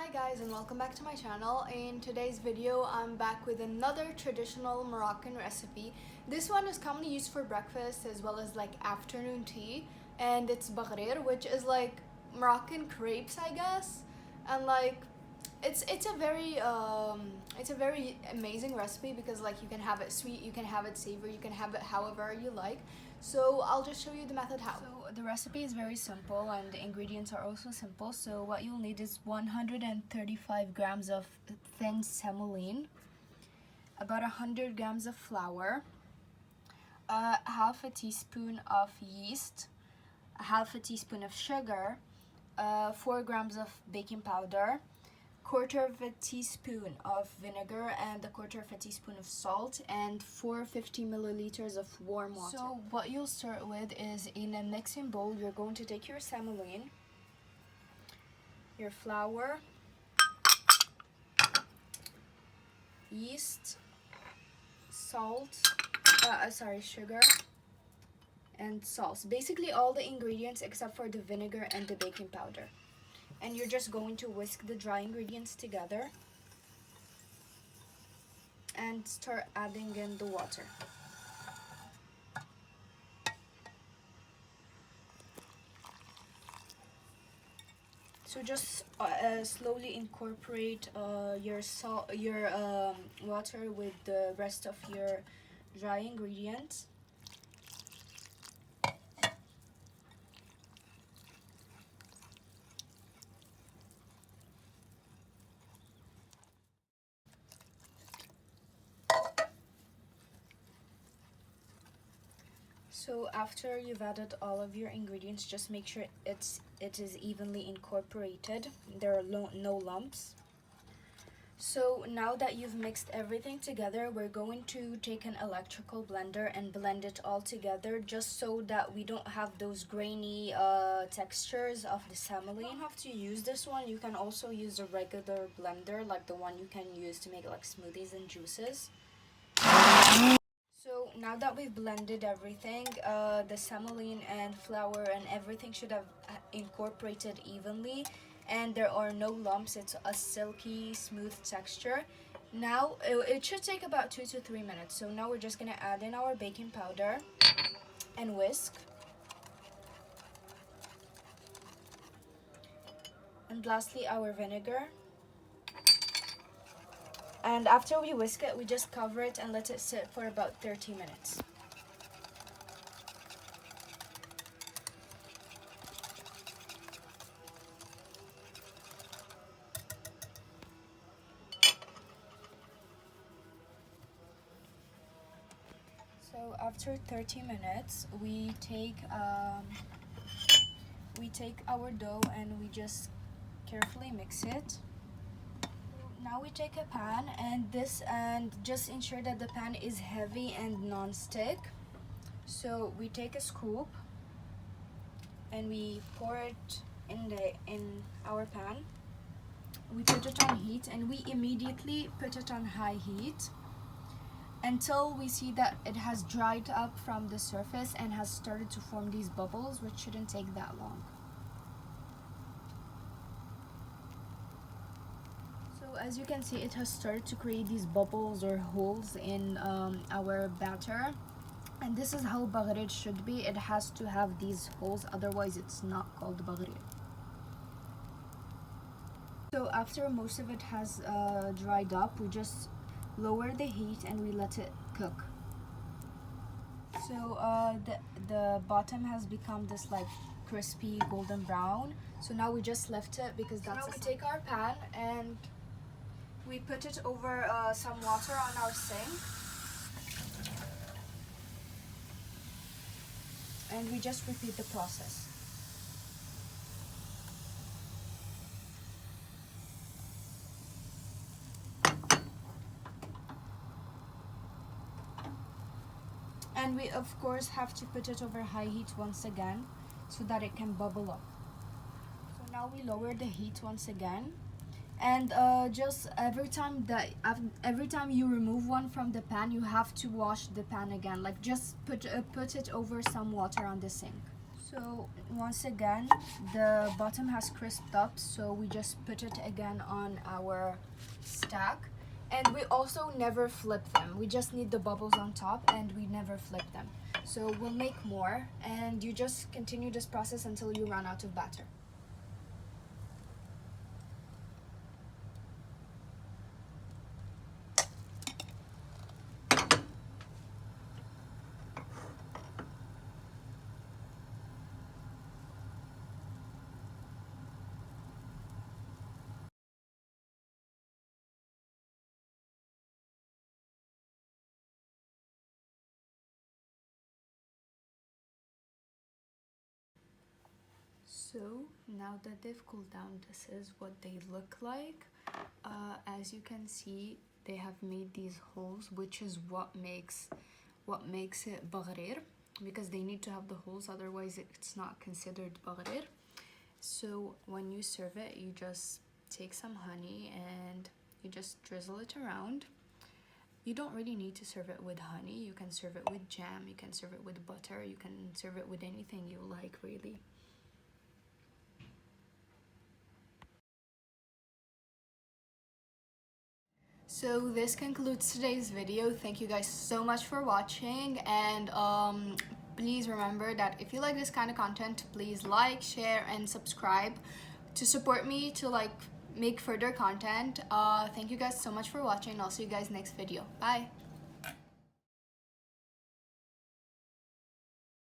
Hi guys and welcome back to my channel. In today's video I'm back with another traditional Moroccan recipe. This one is commonly used for breakfast as well as like afternoon tea, and it's BAGHRIR, which is like Moroccan crepes I guess. And like it's a very amazing recipe because like you can have it sweet, you can have it savory, you can have it however you like. So I'll just show you the method how. So the recipe is very simple and the ingredients are also simple. So what you'll need is 135 grams of thin semolina, about 100 grams of flour, half a teaspoon of yeast, half a teaspoon of sugar, 4 grams of baking powder, quarter of a teaspoon of vinegar, and a quarter of a teaspoon of salt, and 450 milliliters of warm water. So what you'll start with is, in a mixing bowl you're going to take your semolina, your flour, yeast, sugar, and sauce. Basically all the ingredients except for the vinegar and the baking powder. And you're just going to whisk the dry ingredients together and start adding in the water. So just slowly incorporate your water with the rest of your dry ingredients. So after you've added all of your ingredients, just make sure it is evenly incorporated. There are no lumps. So now that you've mixed everything together, we're going to take an electrical blender and blend it all together, just so that we don't have those grainy textures of the semolina. You don't have to use this one. You can also use a regular blender, like the one you can use to make like smoothies and juices. So now that we've blended everything, the semolina and flour and everything should have incorporated evenly, and there are no lumps. It's a silky smooth texture. Now it should take about 2 to 3 minutes. So now we're just gonna add in our baking powder and whisk, and lastly our vinegar. And after we whisk it, we just cover it and let it sit for about 30 minutes. So after 30 minutes, we take our dough and we just carefully mix it. Now we take a pan and just ensure that the pan is heavy and non-stick. So we take a scoop and we pour it in our pan. We put it on heat and we immediately put it on high heat until we see that it has dried up from the surface and has started to form these bubbles, which shouldn't take that long. As you can see, it has started to create these bubbles or holes in our batter, and this is how BAGHRIR should be. It has to have these holes, otherwise it's not called BAGHRIR. So after most of it has dried up, we just lower the heat and we let it cook. So the bottom has become this like crispy golden brown. So now we just left it because that's. So now we take our pan and we put it over some water on our sink, and we just repeat the process. And we of course have to put it over high heat once again so that it can bubble up. So now we lower the heat once again. And just every time you remove one from the pan, you have to wash the pan again. Like just put it over some water on the sink. So once again, the bottom has crisped up, so we just put it again on our stack. And we also never flip them. We just need the bubbles on top and we never flip them. So we'll make more, and you just continue this process until you run out of batter. So now that they've cooled down, this is what they look like. As you can see, they have made these holes, which is what makes it BAGHRIR, because they need to have the holes, otherwise it's not considered BAGHRIR. So when you serve it, you just take some honey and you just drizzle it around. You don't really need to serve it with honey. You can serve it with jam, you can serve it with butter, you can serve it with anything you like, really. So this concludes today's video. Thank you guys so much for watching, and please remember that if you like this kind of content, please like, share, and subscribe to support me to like make further content. Thank you guys so much for watching. I'll see you guys next video. Bye.